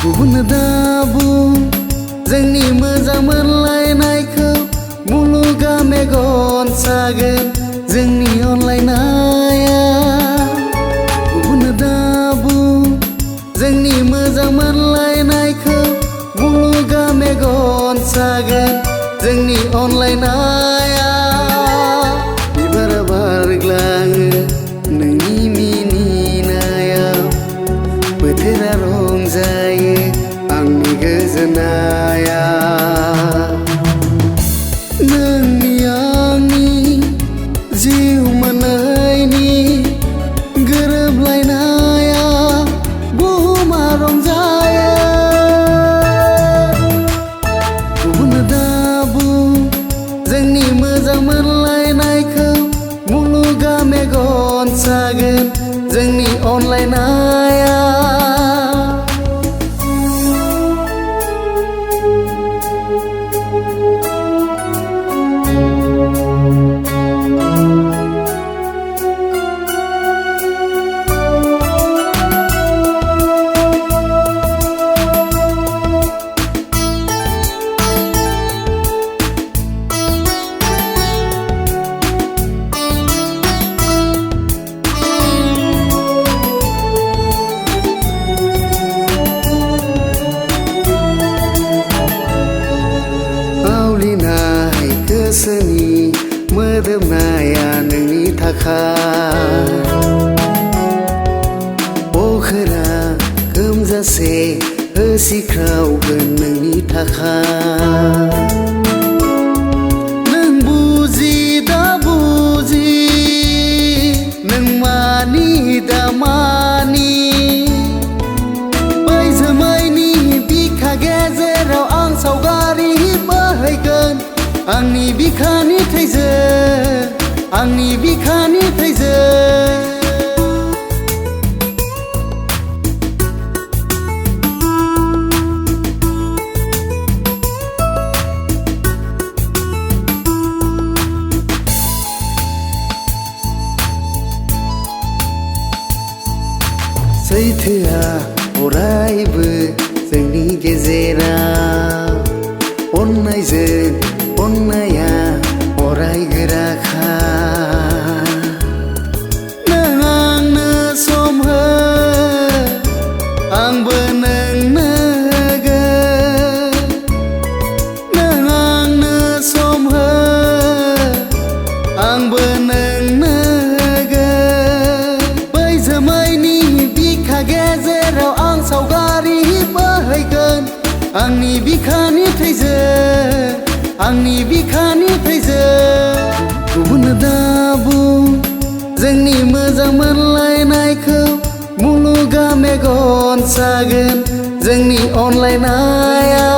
गुबुन दाबुं जोंनि मोजां मोनलायनायखौ मुलुगा मेगन सागोन जोंनि अनलायनाया। गुबुन दाबुं जोंनि मोजां मोनलायनायखौ मुलुगा मेगन सागोन जोंनि अनलायनाया। बिबारा बारग्लाङो नोंनि मिनिनायाव, बोथोरा रंजायो आंनि गोजोननाया। नोंनि आंनि जिउ मोननैनि गोरोबलायनाया बुहुमा रंजायो। गुबुन दाबुं जोंनि मोजां मोनलायनायखौ मुलुगा मेगन सागोन जोंनि अनलायनाया। गोसोनि मोदोमनाया नोंनि थाखाय, अखोरा खोमजासे होसिख्रावगोन नोंनि थाखाय। नों बुजि दा बुजि नों मानि दा मानि, बै जोमैनि बिखा गेजेराव आं सावगारि बोहैगोन आंनि बिखानि थैजों, आंनि बिखानि थैजों। सैथोआ अरायबो जोंनि गेजेराव, अननायजों अननाया अराय गोराखा। नों आंनो सम हो आंबो नोंनो होगोन। नों आंनो सम हो आंबो नोंनो होगोन। बै जोमैनि बिखा गेजेराव आं सावगारि बोहैगोन आंनि बिखानि थैजों, आंनि बिखानि थैजों। गुबुन दाबुं जोंनि मोजां मोनलायनायखौ मुलुगा मेगन सागोन जोंनि अनलायनाया।